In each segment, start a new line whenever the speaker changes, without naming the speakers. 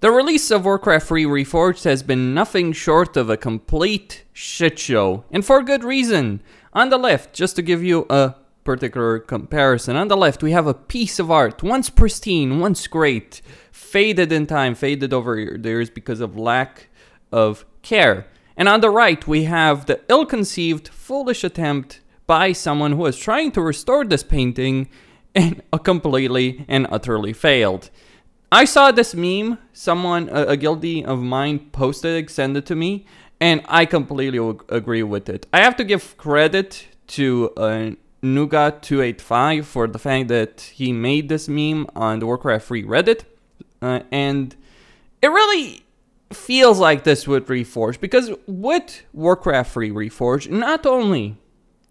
The release of Warcraft 3 Reforged has been nothing short of a complete shit show, and for good reason. On the left, just to give you a particular comparison, on the left we have a piece of art, once pristine, once great, faded in time, faded over the years because of lack of care. And on the right we have the ill-conceived, foolish attempt by someone who was trying to restore this painting and completely and utterly failed. I saw this meme, someone, a guildie of mine posted it, sent it to me, and I completely agree with it. I have to give credit to Nougat285 for the fact that he made this meme on the Warcraft 3 Reddit, and it really feels like this with Reforged, because with Warcraft 3 Reforged, not only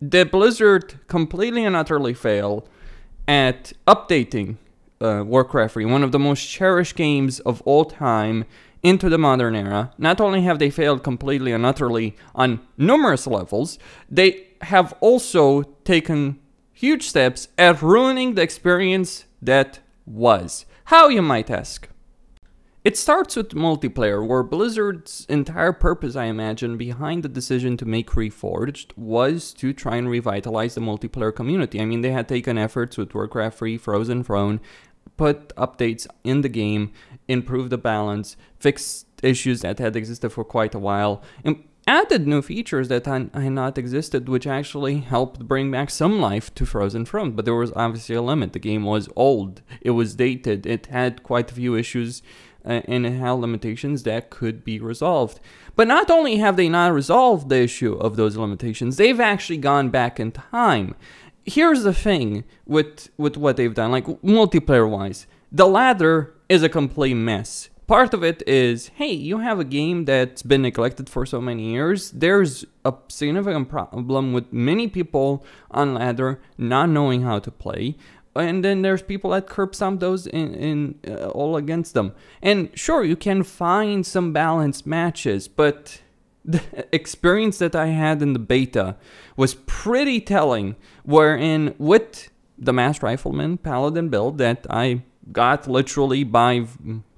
did Blizzard completely and utterly fail at updating Warcraft 3, one of the most cherished games of all time, into the modern era. Not only have they failed completely and utterly on numerous levels, they have also taken huge steps at ruining the experience that was. How, you might ask? It starts with multiplayer, where Blizzard's entire purpose, I imagine, behind the decision to make Reforged was to try and revitalize the multiplayer community. I mean, they had taken efforts with Warcraft 3, Frozen Throne, put updates in the game, improve the balance, fix issues that had existed for quite a while, and added new features that had not existed, which actually helped bring back some life to Frozen Throne. But there was obviously a limit. The game was old, it was dated, it had quite a few issues, and it had limitations that could be resolved. But not only have they not resolved the issue of those limitations, they've actually gone back in time. Here's the thing with what they've done, like multiplayer-wise. The ladder is a complete mess. Part of it is, hey, you have a game that's been neglected for so many years. There's a significant problem with many people on ladder not knowing how to play. And then there's people that curb stomp those in all against them. And sure, you can find some balanced matches, but the experience that I had in the beta was pretty telling, wherein with the Masked Rifleman Paladin build that I got literally by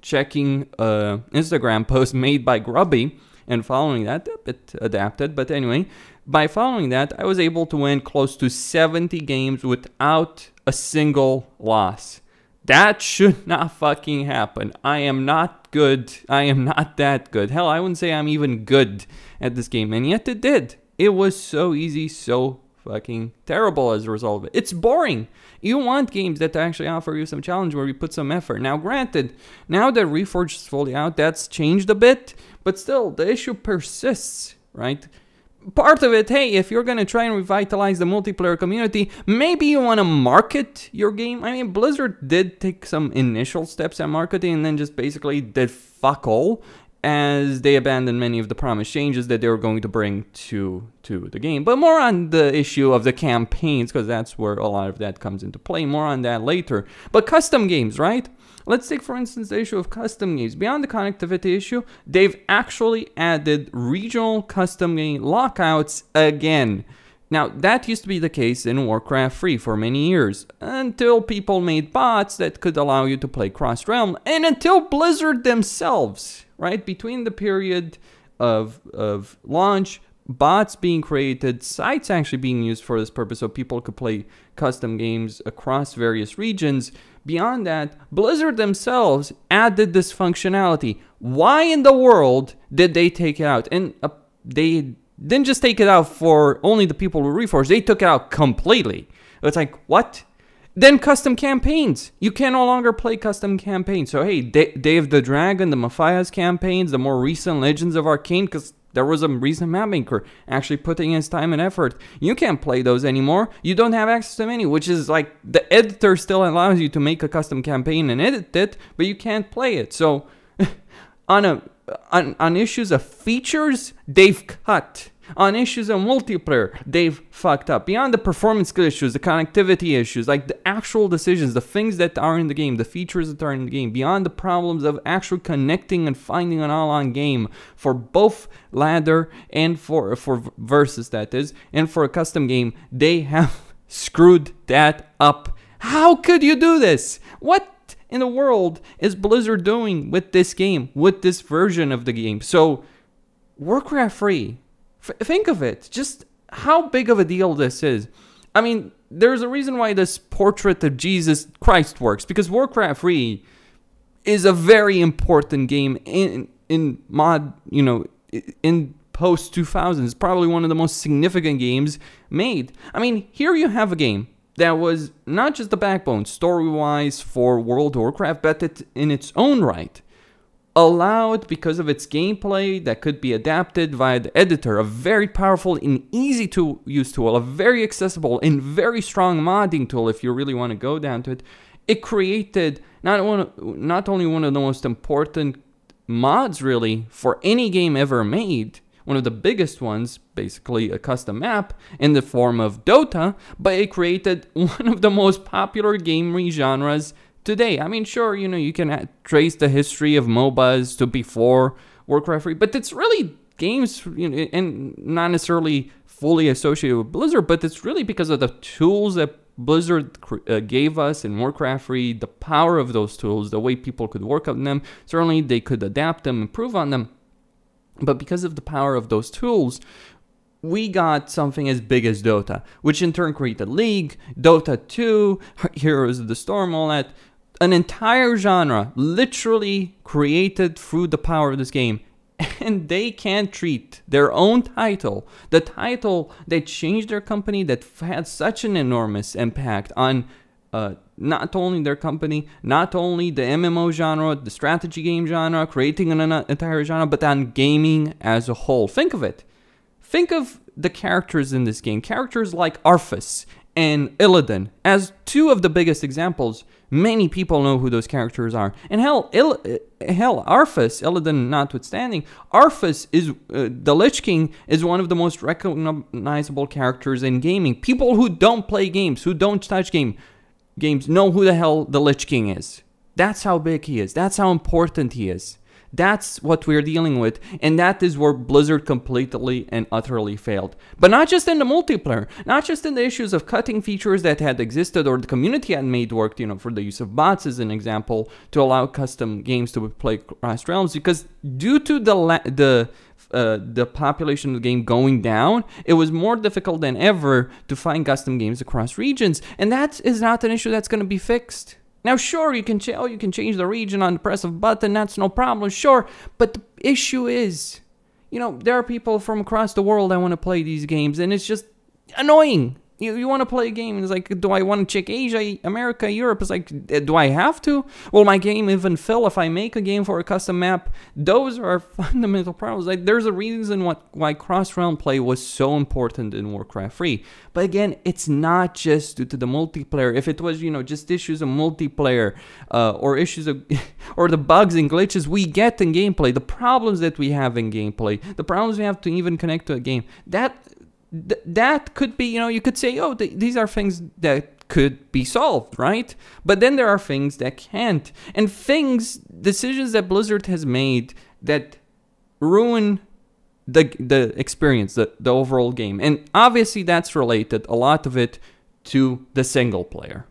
checking Instagram post made by Grubby and following that, a bit adapted, but anyway, by following that, I was able to win close to 70 games without a single loss. That should not fucking happen. I am not good. I am not that good. Hell, I wouldn't say I'm even good at this game, and yet it did. It was so easy, so fucking terrible as a result of it. It's boring. You want games that actually offer you some challenge where you put some effort. Now, granted, now that Reforged is fully out, that's changed a bit, but still, the issue persists, right? Part of it, hey, if you're going to try and revitalize the multiplayer community, maybe you want to market your game. I mean, Blizzard did take some initial steps at marketing and then just basically did fuck all, as they abandoned many of the promised changes that they were going to bring to the game. But more on the issue of the campaigns, because that's where a lot of that comes into play. More on that later. But custom games, right? Let's take, for instance, the issue of custom games. Beyond the connectivity issue, they've actually added regional custom game lockouts again. Now, that used to be the case in Warcraft 3 for many years, until people made bots that could allow you to play cross-realm, and until Blizzard themselves, right? Between the period of launch, bots being created, sites actually being used for this purpose so people could play custom games across various regions. Beyond that, Blizzard themselves added this functionality. Why in the world did they take it out? And they didn't just take it out for only the people who Reforged, they took it out completely. It's like, what? Then custom campaigns. You can no longer play custom campaigns. So hey, Dave the Dragon, the Matthias campaigns, the more recent Legends of Arcane, because there was a recent map maker actually putting his time and effort. You can't play those anymore. You don't have access to them anymore, which is like the editor still allows you to make a custom campaign and edit it, but you can't play it. So on issues of features, they've cut. On issues of multiplayer, they've fucked up. Beyond the performance issues, the connectivity issues, like the actual decisions, the things that are in the game, the features that are in the game, beyond the problems of actually connecting and finding an all-on game for both ladder and for versus, that is, and for a custom game, they have screwed that up. How could you do this? What in the world is Blizzard doing with this game, with this version of the game? So, Warcraft 3, think of it, just how big of a deal this is. I mean, there's a reason why this portrait of Jesus Christ works, because Warcraft 3 is a very important game in mod, you know, in post 2000s. It's probably one of the most significant games made. I mean, here you have a game that was not just the backbone story-wise for World of Warcraft, but it in its own right allowed, because of its gameplay that could be adapted via the editor, a very powerful and easy to use tool, a very accessible and very strong modding tool if you really want to go down to it. It created not only one of the most important mods really for any game ever made, one of the biggest ones, basically a custom map in the form of Dota, but it created one of the most popular game genres today. I mean, sure, you know, you can trace the history of MOBAs to before Warcraft 3, but it's really games, you know, and not necessarily fully associated with Blizzard, but it's really because of the tools that Blizzard gave us in Warcraft 3, the power of those tools, the way people could work on them. Certainly, they could adapt them, improve on them, but because of the power of those tools, we got something as big as Dota, which in turn created League, Dota 2, Heroes of the Storm, all that. An entire genre literally created through the power of this game. And they can't treat their own title, the title that changed their company, that had such an enormous impact on not only their company, not only the MMO genre, the strategy game genre, creating an entire genre, but on gaming as a whole. Think of it. Think of the characters in this game. Characters like Arthas and Illidan as two of the biggest examples. Many people know who those characters are. And hell, Arthas, Illidan notwithstanding, Arthas is, the Lich King is one of the most recognizable characters in gaming. People who don't play games, who don't touch games, know who the hell the Lich King is. That's how big he is. That's how important he is. That's what we're dealing with, and that is where Blizzard completely and utterly failed. But not just in the multiplayer, not just in the issues of cutting features that had existed or the community had made work, you know, for the use of bots as an example, to allow custom games to play across realms, because due to the population of the game going down, it was more difficult than ever to find custom games across regions, and that is not an issue that's going to be fixed. Now, sure, you can change the region on the press of a button, that's no problem, sure, but the issue is, you know, there are people from across the world that want to play these games, and it's just annoying. You want to play a game, and it's like, do I want to check Asia, America, Europe? It's like, do I have to? Will my game even fill if I make a game for a custom map? Those are fundamental problems. Like, there's a reason why cross-realm play was so important in Warcraft 3. But again, it's not just due to the multiplayer. If it was, you know, just issues of multiplayer, or issues of, or the bugs and glitches we get in gameplay, the problems that we have in gameplay, the problems we have to even connect to a game, that could be, you know, you could say, oh, these are things that could be solved, right? But then there are things that can't. And decisions that Blizzard has made that ruin the experience, the overall game. And obviously that's related, a lot of it, to the single player.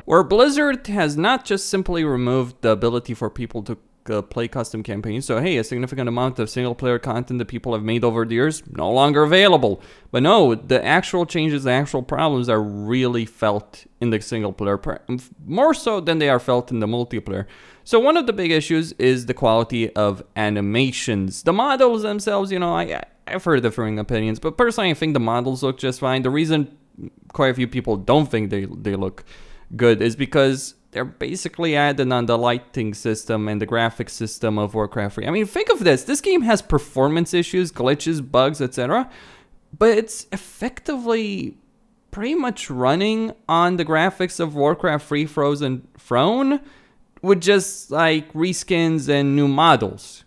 Where Blizzard has not just simply removed the ability for people to play custom campaigns. So hey, a significant amount of single player content that people have made over the years no longer available. But no, the actual changes, the actual problems are really felt in the single player, more so than they are felt in the multiplayer. So one of the big issues is the quality of animations. The models themselves, you know, I've heard differing opinions, but personally I think the models look just fine. The reason quite a few people don't think they look good is because they're basically added on the lighting system and the graphics system of Warcraft 3. I mean, think of this. This game has performance issues, glitches, bugs, etc. But it's effectively pretty much running on the graphics of Warcraft 3 Frozen Throne with just like reskins and new models.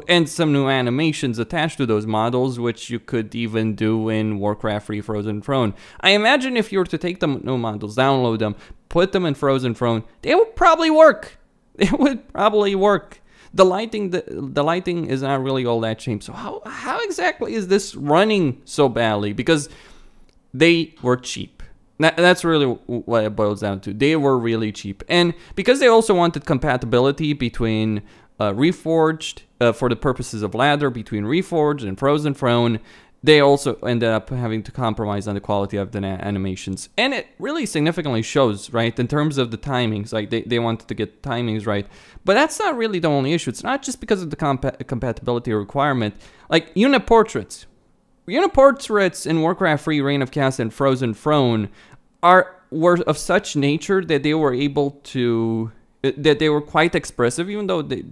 And some new animations attached to those models, which you could even do in Warcraft 3 Frozen Throne. I imagine if you were to take the new models, download them, put them in Frozen Throne, they would probably work. They would probably work. The lighting is not really all that cheap. So how exactly is this running so badly? Because they were cheap. That's really what it boils down to. They were really cheap. And because they also wanted compatibility between Reforged, for the purposes of ladder, between Reforged and Frozen Throne, they also ended up having to compromise on the quality of the animations. And it really significantly shows, right, in terms of the timings. Like, they wanted to get timings right. But that's not really the only issue. It's not just because of the compatibility requirement. Like, unit portraits. Unit portraits in Warcraft 3, Reign of Chaos, and Frozen Throne were of such nature that they were able to... that they were quite expressive, even though the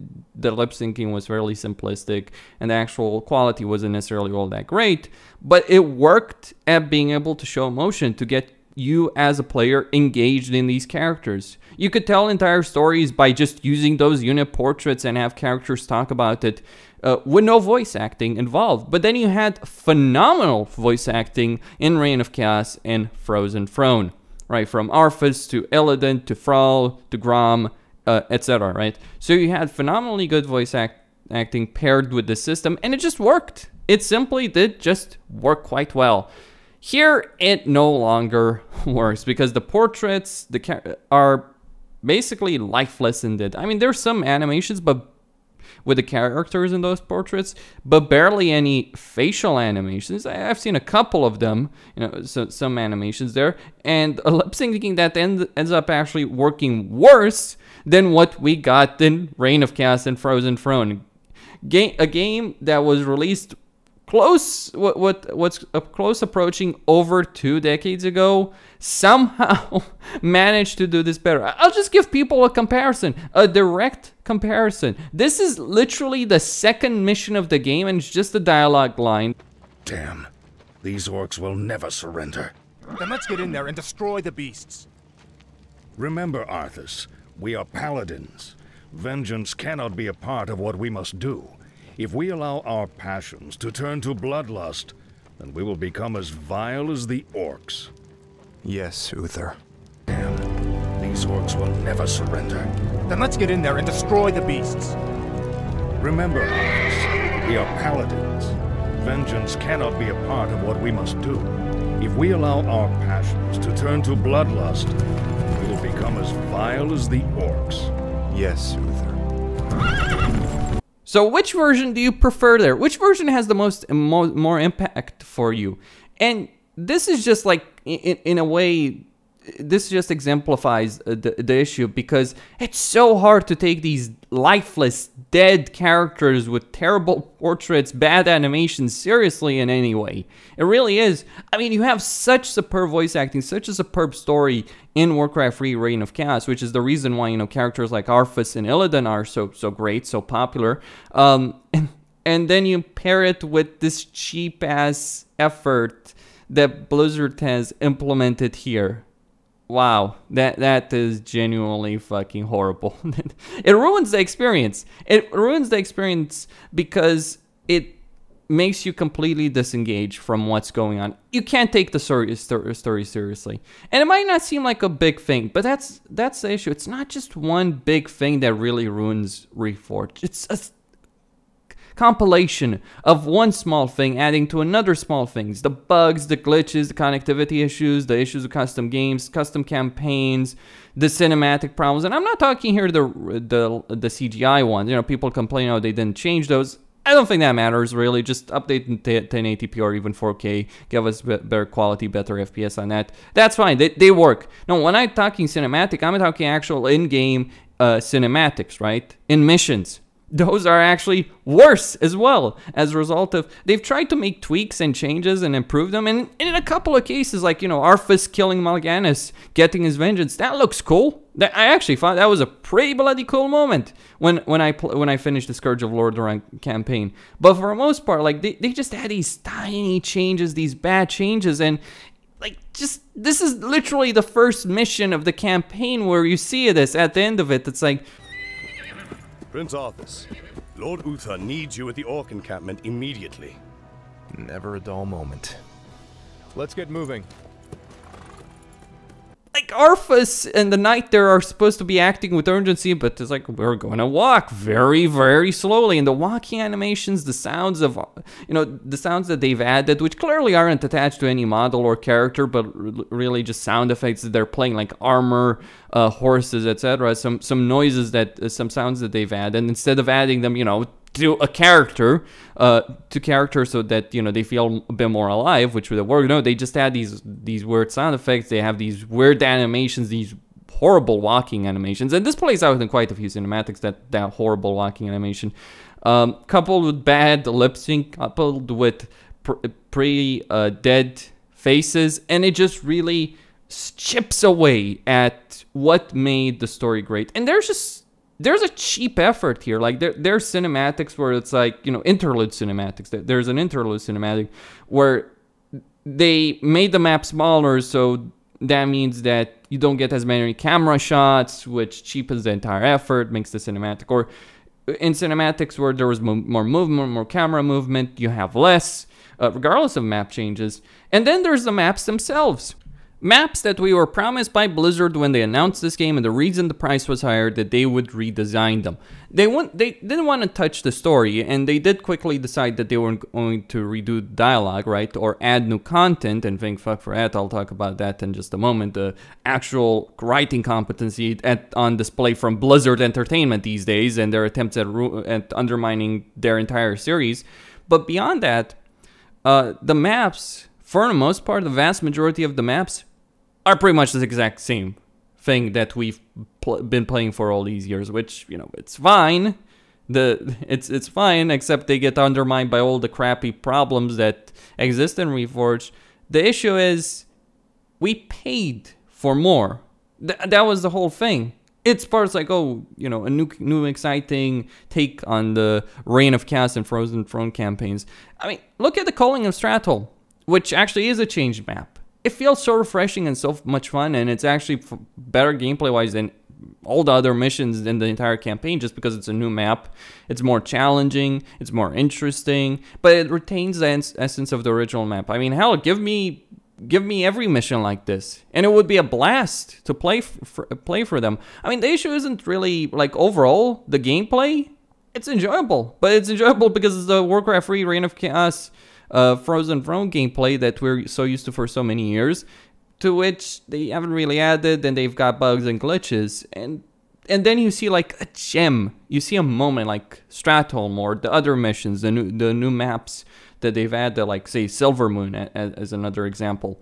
lip syncing was fairly simplistic and the actual quality wasn't necessarily all that great. But it worked at being able to show emotion, to get you as a player engaged in these characters. You could tell entire stories by just using those unit portraits and have characters talk about it with no voice acting involved. But then you had phenomenal voice acting in Reign of Chaos and Frozen Throne. Right, from Arthas to Illidan to Thrall to Grom, etc. Right, so you had phenomenally good voice acting paired with the system, and it just worked. It simply did just work quite well. Here, it no longer works because the portraits are basically lifeless in it. I mean, there's some animations, but with the characters in those portraits, but barely any facial animations. I've seen a couple of them, you know, so some animations there, and a lip syncing that ends up actually working worse than what we got in Reign of Chaos and Frozen Throne. A game that was released close approaching over 2 decades ago, somehow managed to do this better. I'll just give people a comparison, a direct comparison. This is literally the second mission of the game, and it's just a dialogue line.
Damn, these orcs will never surrender.
Then let's get in there and destroy the beasts.
Remember, Arthas, we are paladins. Vengeance cannot be a part of what we must do. If we allow our passions to turn to bloodlust, then we will become as vile as the orcs.
Yes, Uther.
Damn, these orcs will never surrender.
Then let's get in there and destroy the beasts.
Remember, Arthas, we are paladins. Vengeance cannot be a part of what we must do. If we allow our passions to turn to bloodlust, we will become as vile as the orcs.
Yes, Uther.
So which version do you prefer there? Which version has the more impact for you? And this is just like, in a way, this just exemplifies the issue, because it's so hard to take these lifeless, dead characters with terrible portraits, bad animations seriously in any way. It really is. I mean, you have such superb voice acting, such a superb story in Warcraft 3 Reign of Chaos, which is the reason why, you know, characters like Arthas and Illidan are so great, so popular. And then you pair it with this cheap-ass effort that Blizzard has implemented here. Wow, that is genuinely fucking horrible. It ruins the experience. It ruins the experience because it makes you completely disengage from what's going on. You can't take the story seriously. And it might not seem like a big thing, but that's the issue. It's not just one big thing that really ruins Reforged. It's compilation of one small thing adding to another small things. The bugs, the glitches, the connectivity issues, the issues with custom games, custom campaigns, the cinematic problems. And I'm not talking here the CGI ones. You know, people complain, oh, they didn't change those. I don't think that matters, really. Just update in 1080p or even 4K. Give us better quality, better FPS on that. That's fine. They work. No, when I'm talking cinematic, I'm talking actual in-game cinematics, right? In missions. Those are actually worse as well as a result of they've tried to make tweaks and changes and improve them. And in a couple of cases, like, you know, Arthas killing Mal'Ganis, getting his vengeance, that looks cool. I actually thought that was a pretty bloody cool moment when I finished the Scourge of Lordaeron campaign. But for the most part, like, they just had these tiny changes, these bad changes, and like, just this is literally the first mission of the campaign where you see this at the end of it. It's like,
Prince Arthas, Lord Uther needs you at the Orc encampment immediately.
Never a dull moment.
Let's get moving.
like Arthas and the Knight there are supposed to be acting with urgency, but it's like, we're going to walk very, very slowly. And the walking animations, the sounds of, you know, the sounds that they've added, which clearly aren't attached to any model or character, but really just sound effects that they're playing, like armor, horses, etc. Some noises that, some sounds that they've added. And instead of adding them, you know, to a character, so that, you know, they feel a bit more alive, which would work. No, they just add these weird sound effects. They have these weird animations, these horrible walking animations, and this plays out in quite a few cinematics. That horrible walking animation, coupled with bad lip sync, coupled with dead faces, and it just really chips away at what made the story great. And there's a cheap effort here. Like there's cinematics where it's like, you know, interlude cinematics. There's an interlude cinematic where they made the map smaller, so that means that you don't get as many camera shots, which cheapens the entire effort, makes the cinematic. Or in cinematics where there was more movement, more camera movement, you have less, regardless of map changes. And then there's the maps themselves. Maps that we were promised by Blizzard when they announced this game, and the reason the price was higher, that they would redesign them. They didn't want to touch the story, and they did quickly decide that they weren't going to redo dialogue, right, or add new content, and thank fuck for that. I'll talk about that in just a moment. The actual writing competency on display from Blizzard Entertainment these days, and their attempts at undermining their entire series. But beyond that, the maps, for the most part, the vast majority of the maps are pretty much the exact same thing that we've been playing for all these years, which, you know, it's fine. It's fine, except they get undermined by all the crappy problems that exist in Reforged. The issue is we paid for more. That was the whole thing. It's parts like, oh, you know, a new exciting take on the Reign of Chaos and Frozen Throne campaigns. I mean, look at the Calling of Stratol, which actually is a changed map. It feels so refreshing and so much fun, and it's actually better gameplay-wise than all the other missions in the entire campaign, just because it's a new map. It's more challenging, it's more interesting, but it retains the essence of the original map. I mean, hell, give me every mission like this, and it would be a blast to play for them. I mean, the issue isn't really, like, overall, the gameplay. It's enjoyable, but it's enjoyable because it's the Warcraft 3 Reign of Chaos Frozen Throne gameplay that we're so used to for so many years, to which they haven't really added, and they've got bugs and glitches, and then you see like a gem, you see a moment like Stratholme or the other missions, the new maps that they've added, like say Silvermoon as another example.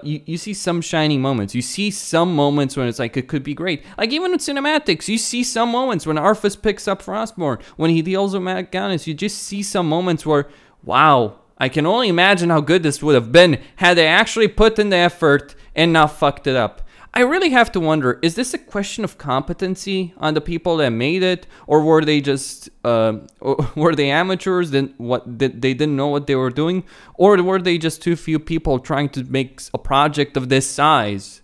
You see some shining moments. You see some moments when it's like, it could be great. Like even with cinematics, you see some moments when Arthas picks up Frostborn, when he deals with Mal'Ganis, you just see some moments where, wow, I can only imagine how good this would have been had they actually put in the effort and not fucked it up. I really have to wonder, is this a question of competency on the people that made it, or were they just, were they amateurs, they didn't know what they were doing, or were they just too few people trying to make a project of this size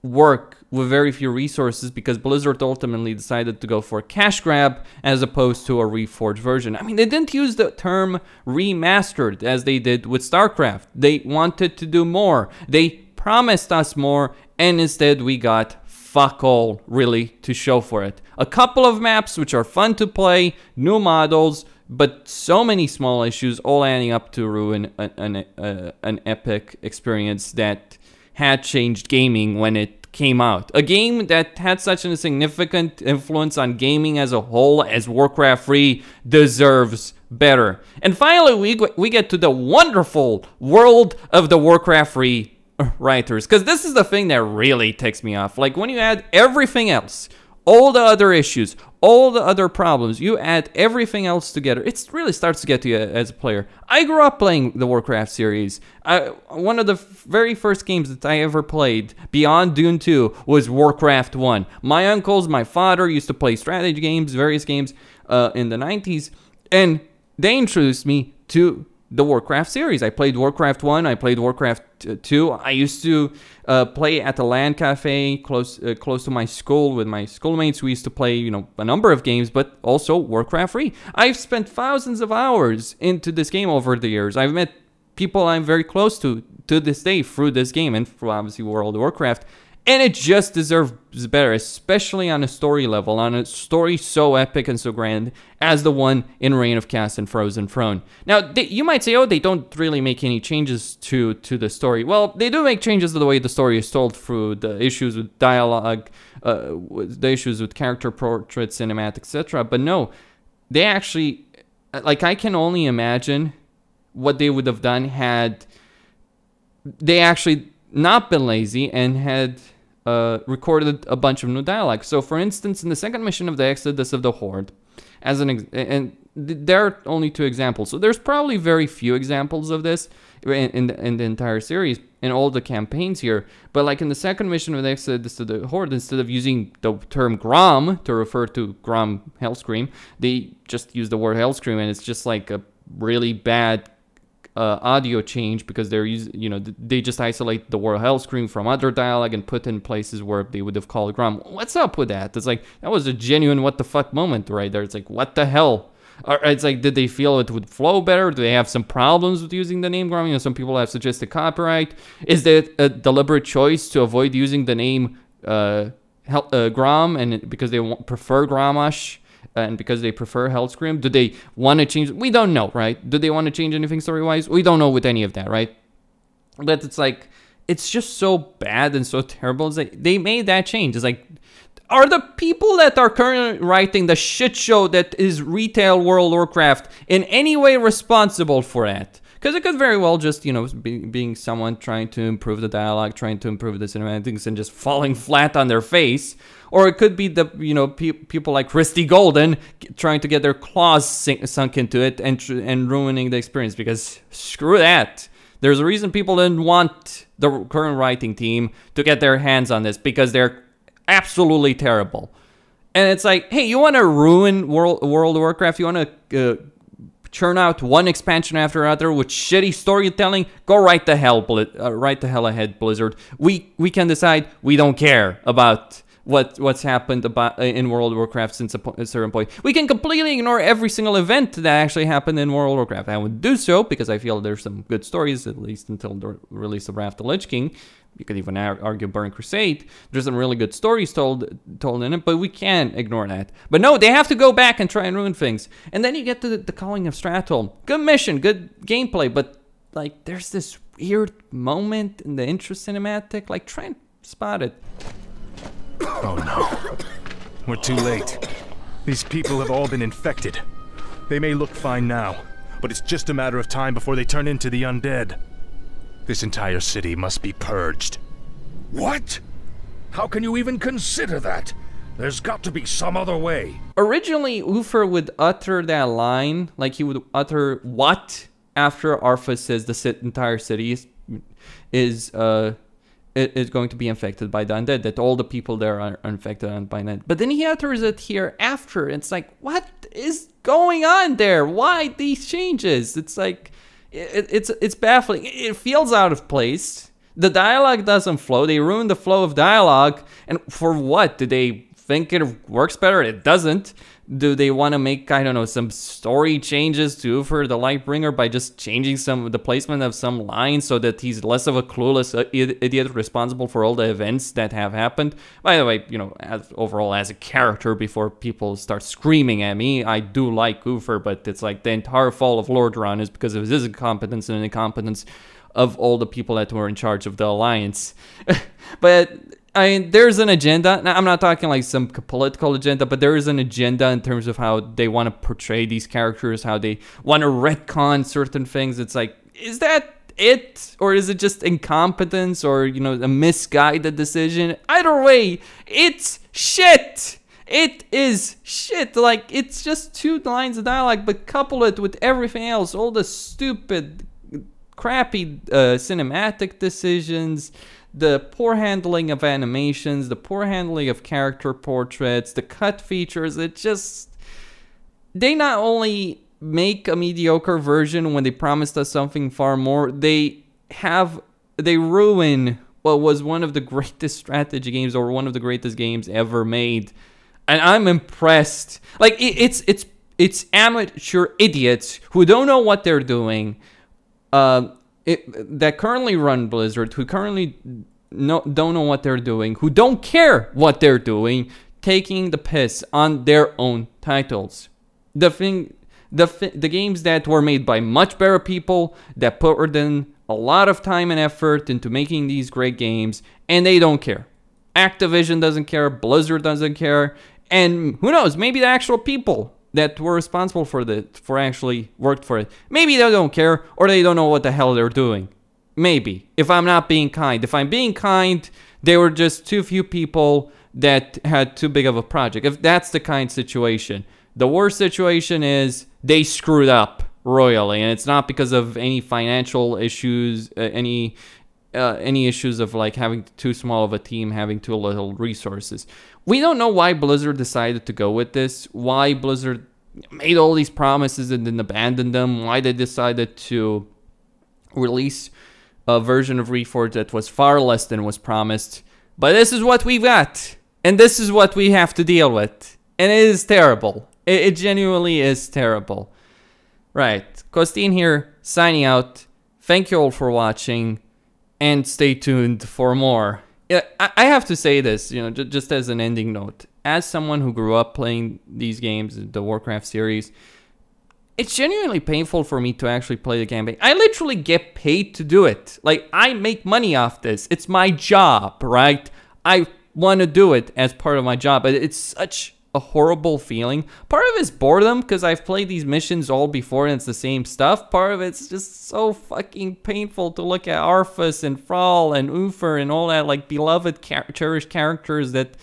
work with very few resources, because Blizzard ultimately decided to go for a cash grab as opposed to a reforged version. I mean, they didn't use the term remastered as they did with StarCraft. They wanted to do more. They promised us more, and instead we got fuck all really to show for it. A couple of maps which are fun to play, new models, but so many small issues all adding up to ruin an epic experience that had changed gaming when it came out. A game that had such a significant influence on gaming as a whole as Warcraft 3 deserves better. And finally, we get to the wonderful world of the Warcraft 3 writers, because this is the thing that really ticks me off. Like, when you add everything else, all the other issues, all the other problems, you add everything else together, it really starts to get to you as a player. I grew up playing the Warcraft series. One of the very first games that I ever played beyond Dune 2 was Warcraft 1. My uncles, my father used to play strategy games, various games in the 90s, and they introduced me to the Warcraft series. I played Warcraft 1, I played Warcraft 2. I used to play at the LAN cafe close to my school with my schoolmates. We used to play, a number of games, but also Warcraft 3. I've spent thousands of hours into this game over the years. I've met people I'm very close to this day through this game and through, obviously, World of Warcraft. And it just deserves better, especially on a story level, on a story so epic and so grand as the one in Reign of Chaos and Frozen Throne. Now, you might say, oh, they don't really make any changes to the story. Well, they do make changes to the way the story is told through the issues with dialogue, the issues with character portraits, cinematic, etc. But no, they actually, like, I can only imagine what they would have done had they actually not been lazy and had recorded a bunch of new dialogue. So, for instance, in the second mission of the Exodus of the Horde, and there are only 2 examples. So there's probably very few examples of this in the entire series, in all the campaigns here. But like in the second mission of the Exodus of the Horde, instead of using the term Grom to refer to Grom Hellscream, they just use the word Hellscream, and it's just like a really bad audio change, because they're they just isolate the word Hellscream from other dialogue and put in places where they would have called Grom. What's up with that? It's like, that was a genuine what the fuck moment right there. It's like, what the hell? Or it's like, did they feel it would flow better? Do they have some problems with using the name Grom? Some people have suggested copyright. Is that a deliberate choice to avoid using the name Grom, and because they prefer Gromash? And because they prefer Hellscream? Do they want to change? We don't know, right? Do they want to change anything story-wise? We don't know with any of that, right? But it's like, it's just so bad and so terrible. It's like, they made that change. It's like, are the people that are currently writing the shit show that is retail World of Warcraft in any way responsible for that? Because it could very well just, being someone trying to improve the dialogue, trying to improve the cinematics, and just falling flat on their face. Or it could be the, people like Christy Golden trying to get their claws sunk into it and ruining the experience. Because screw that. There's a reason people didn't want the current writing team to get their hands on this, because they're absolutely terrible. And it's like, hey, you want to ruin World of Warcraft? You want to churn out one expansion after another with shitty storytelling? Go right the hell ahead, Blizzard. We can decide. We don't care about what's happened in World of Warcraft since a certain point. We can completely ignore every single event that actually happened in World of Warcraft. I would do so because I feel there's some good stories, at least until the release of Wrath of the Lich King. You could even argue Burning Crusade. There's some really good stories told in it, but we can't ignore that. But no, they have to go back and try and ruin things. And then you get to the Calling of Stratholme. Good mission, good gameplay, but like, there's this weird moment in the intro cinematic. Like, try and spot it.
Oh no. We're too late. These people have all been infected. They may look fine now, but it's just a matter of time before they turn into the undead. This entire city must be purged.
What? How can you even consider that? There's got to be some other way.
Originally, Uther would utter that line, like he would utter what after Arthas says the entire city is going to be infected by the undead, that all the people there are infected by that. But then he utters it here after. It's like, what is going on there? Why these changes? It's like, it's baffling. It feels out of place. The dialogue doesn't flow. They ruined the flow of dialogue. And for what? Did they think it works better? It doesn't. Do they want to make, I don't know, some story changes to Uther the Lightbringer by just changing the placement of some lines so that he's less of a clueless idiot responsible for all the events that have happened? By the way, you know, overall as a character, before people start screaming at me, I do like Uther, but it's like the entire fall of Lordaeron is because of his incompetence and incompetence of all the people that were in charge of the Alliance. But I mean, there's an agenda. Now, I'm not talking like some political agenda, but there is an agenda in terms of how they want to portray these characters, how they want to retcon certain things. It's like, is that it? Or is it just incompetence or, you know, a misguided decision? Either way, it's shit. It is shit. Like, it's just 2 lines of dialogue, but couple it with everything else. All the stupid, crappy cinematic decisions, the poor handling of animations, the poor handling of character portraits, the cut features. It just... They not only make a mediocre version when they promised us something far more, they ruin what was one of the greatest strategy games or one of the greatest games ever made. And I'm impressed. Like, it's amateur idiots who don't know what they're doing, that currently run Blizzard, who currently don't know what they're doing, who don't care what they're doing, taking the piss on their own titles. The games that were made by much better people, that put in a lot of time and effort into making these great games, and they don't care. Activision doesn't care, Blizzard doesn't care, and who knows, maybe the actual people that were responsible for actually worked for it, maybe they don't care, or they don't know what the hell they're doing. Maybe. If I'm not being kind. If I'm being kind, they were just too few people that had too big of a project. If that's the kind situation. The worst situation is they screwed up royally, and it's not because of any financial issues, any issues of like having too small of a team, having too little resources. We don't know why Blizzard decided to go with this, why Blizzard made all these promises and then abandoned them, why they decided to release a version of Reforged that was far less than was promised. But this is what we've got, and this is what we have to deal with. And it is terrible. It genuinely is terrible. Right, Costin here, signing out. Thank you all for watching, and stay tuned for more. I have to say this, you know, just as an ending note. As someone who grew up playing these games, the Warcraft series, it's genuinely painful for me to actually play the campaign. I literally get paid to do it. Like, I make money off this. It's my job, right? I want to do it as part of my job, but it's such a horrible feeling. Part of it's boredom, because I've played these missions all before and it's the same stuff. Part of it's just so fucking painful to look at Arthas and Thrall and Uther and all that, like, beloved, cherished characters that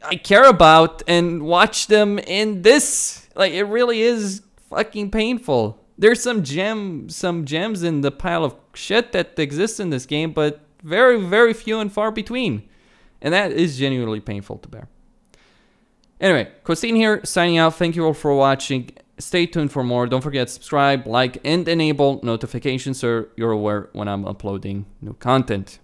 I care about, and watch them in this. Like, it really is fucking painful. There's some gems in the pile of shit that exists in this game, but very, very few and far between. And that is genuinely painful to bear. Anyway, Costin here, signing out. Thank you all for watching. Stay tuned for more. Don't forget to subscribe, like, and enable notifications so you're aware when I'm uploading new content.